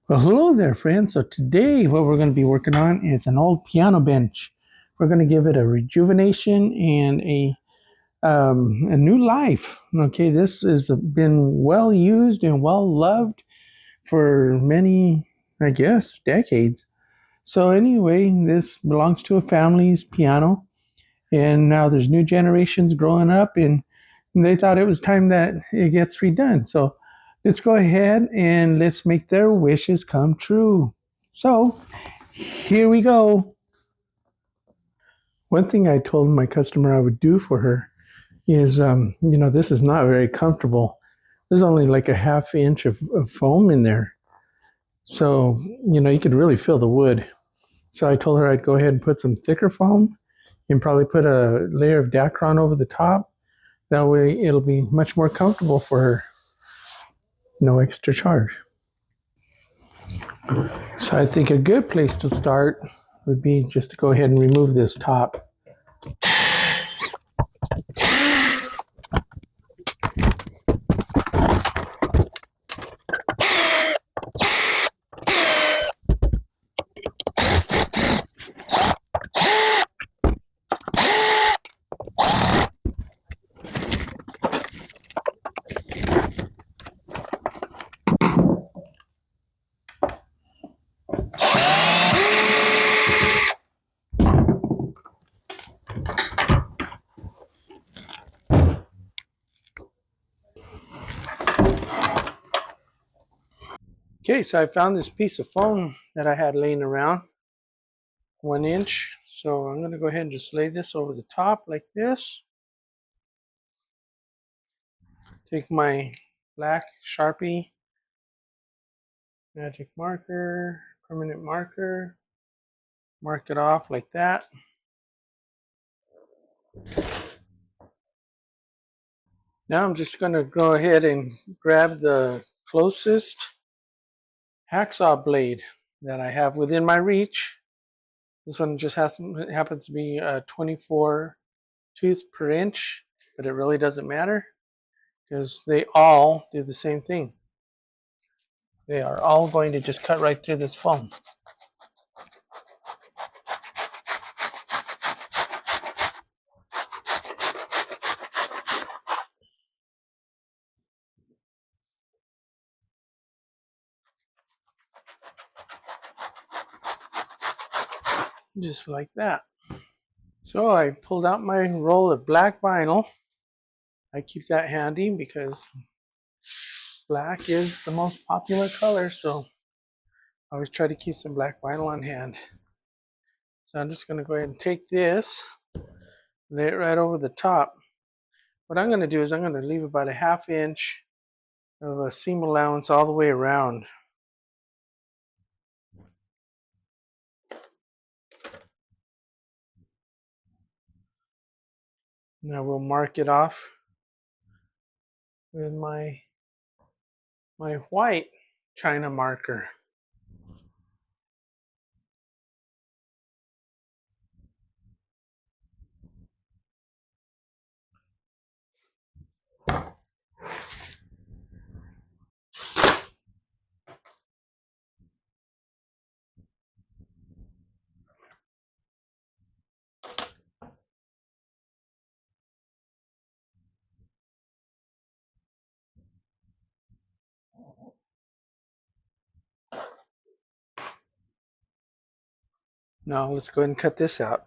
Well, hello there, friends. So today what we're going to be working on is an old piano bench. We're going to give it a rejuvenation and a new life. Okay, this has been well used and well loved for many, I guess, decades. So anyway, this belongs to a family's piano, and now there's new generations growing up, and they thought it was time that it gets redone. So let's go ahead and let's make their wishes come true. So here we go. One thing I told my customer I would do for her is, this is not very comfortable. There's only like a half inch of foam in there. So, you could really feel the wood. So I told her I'd go ahead and put some thicker foam and probably put a layer of Dacron over the top. That way it'll be much more comfortable for her. No extra charge. So I think a good place to start would be just to go ahead and remove this top. Okay, so I found this piece of foam that I had laying around, 1 inch. So I'm going to go ahead and just lay this over the top like this. Take my black Sharpie magic marker, permanent marker, mark it off like that. Now I'm just going to go ahead and grab the closest hacksaw blade that I have within my reach. This one just happens to be a 24 tooth per inch, but it really doesn't matter because they all do the same thing. They are all going to just cut right through this foam. Just like that. So I pulled out my roll of black vinyl. I keep that handy because black is the most popular color, so I always try to keep some black vinyl on hand. So I'm just going to go ahead and take this, lay it right over the top. What I'm going to do is I'm going to leave about a ½ inch of a seam allowance all the way around. Now we'll mark it off with my white China marker. Now let's go ahead and cut this out.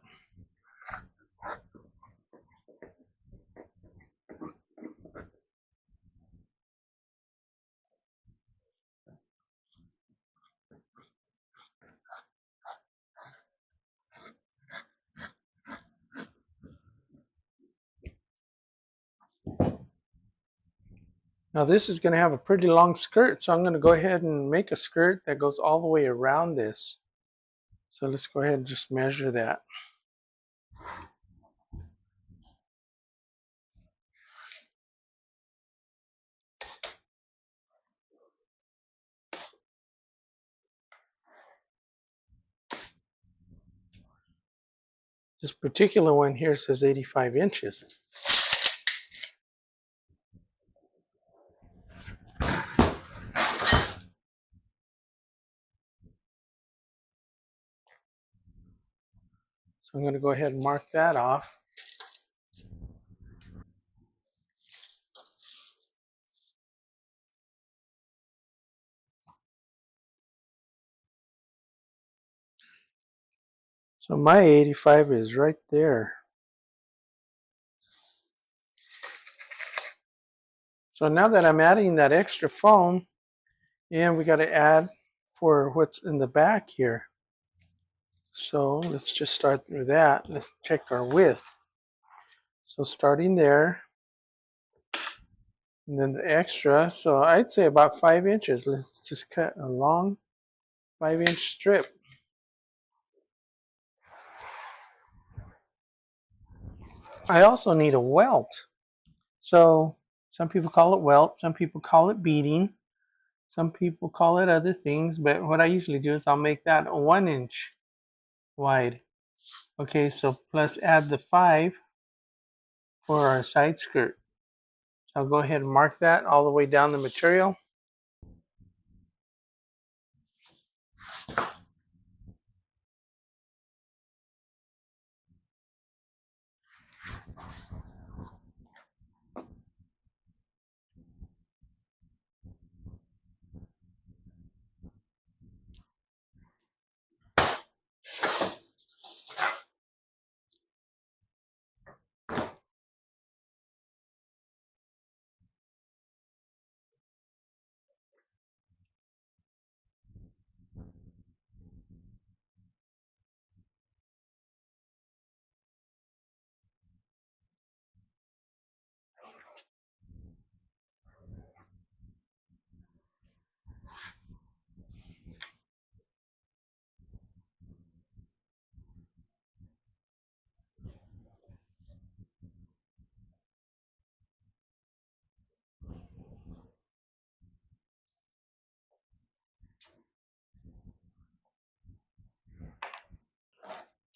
Now this is going to have a pretty long skirt, so I'm going to go ahead and make a skirt that goes all the way around this. So let's go ahead and just measure that. This particular one here says 85 inches. So I'm going to go ahead and mark that off. So my 85 is right there. So now that I'm adding that extra foam, and we got to add for what's in the back here. So let's just start with that. Let's check our width. So starting there, and then the extra. So I'd say about 5 inches. Let's just cut a long 5-inch strip. I also need a welt. So some people call it welt, some people call it beading, some people call it other things, but what I usually do is I'll make that a 1-inch wide. Okay, so plus add the 5 for our side skirt. So I'll go ahead and mark that all the way down the material.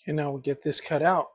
Okay, now we'll get this cut out.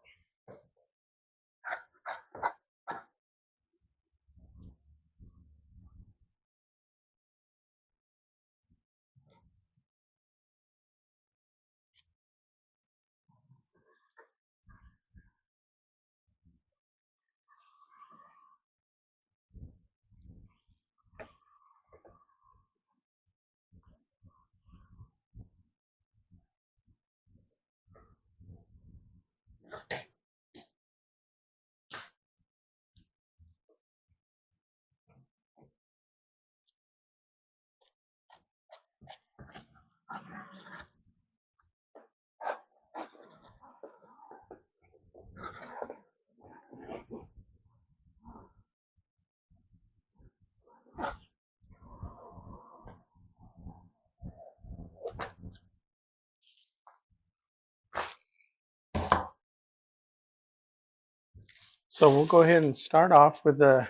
So we'll go ahead and start off with the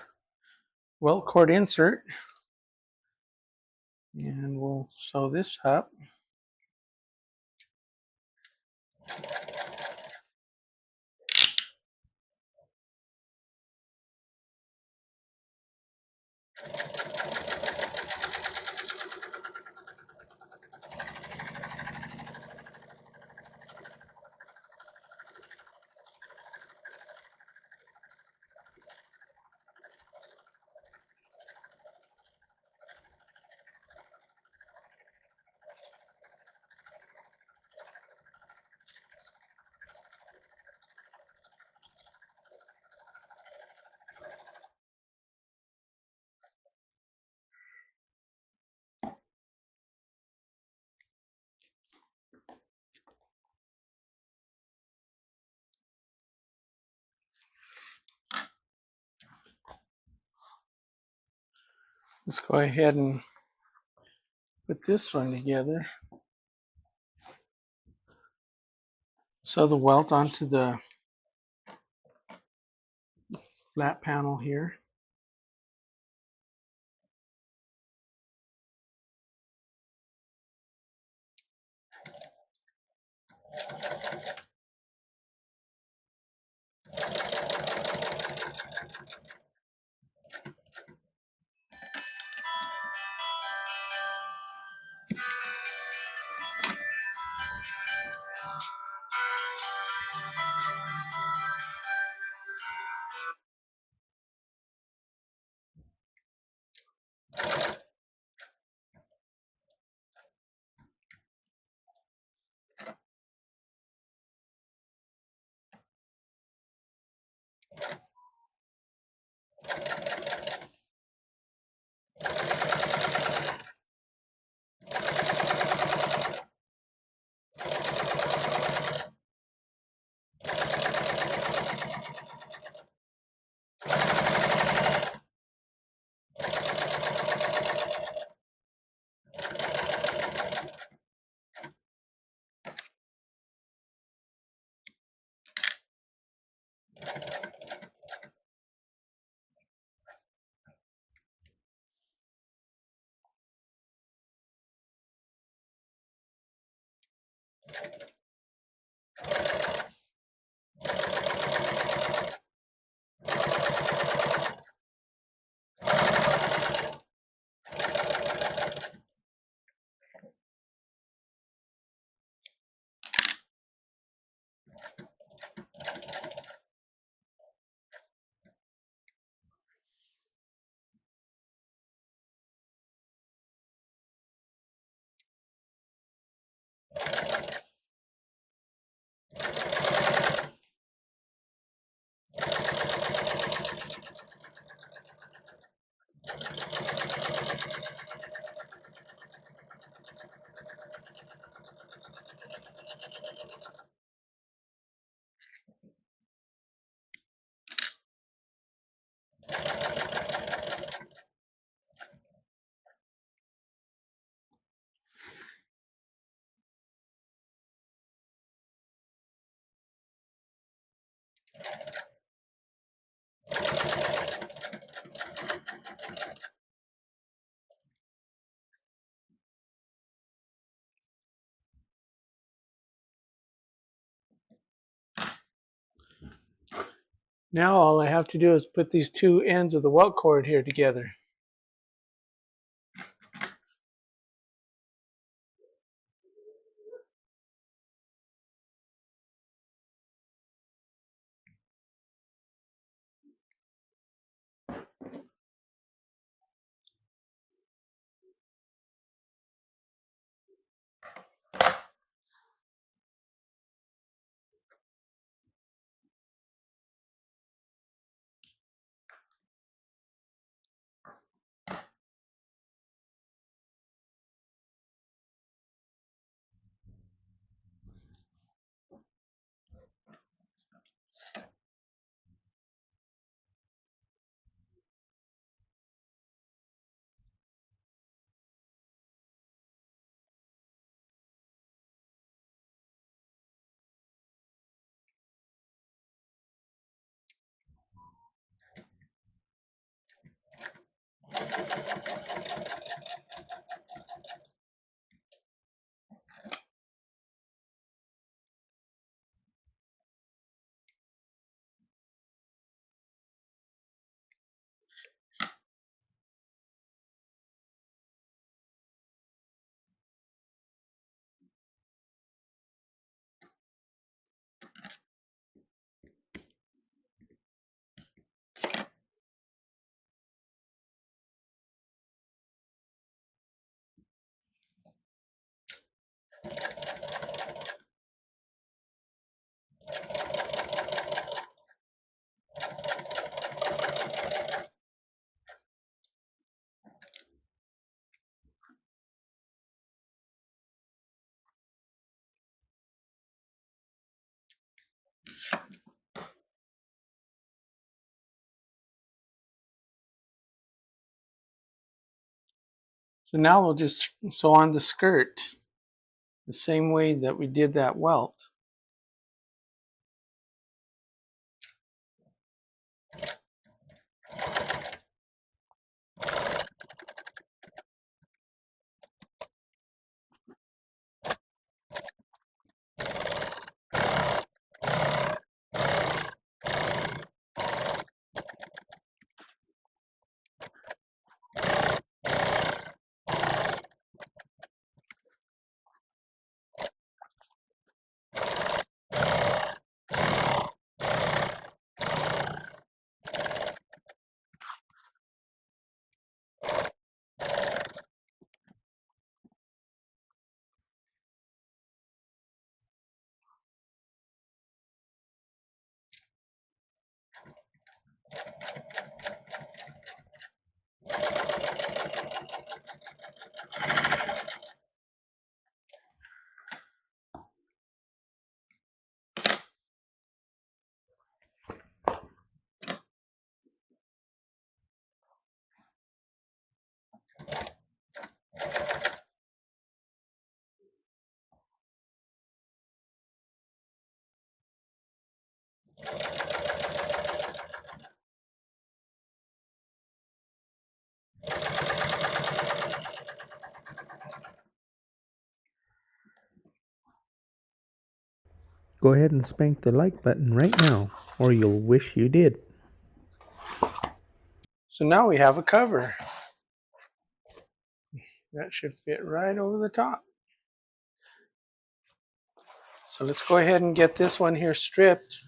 welt cord insert, and we'll sew this up. Let's go ahead and put this one together. Sew the welt onto the flat panel here. Now all I have to do is put these two ends of the welt cord here together. So now we'll just sew on the skirt the same way that we did that welt. Go ahead and spank the like button right now, or you'll wish you did. So now we have a cover. That should fit right over the top. So let's go ahead and get this one here stripped.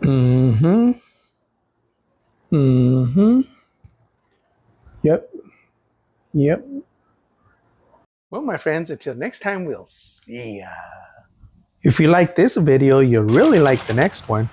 Mm-hmm. Mm-hmm. Yep. Yep. Well, my friends, until next time, we'll see ya. If you like this video, you'll really like the next one.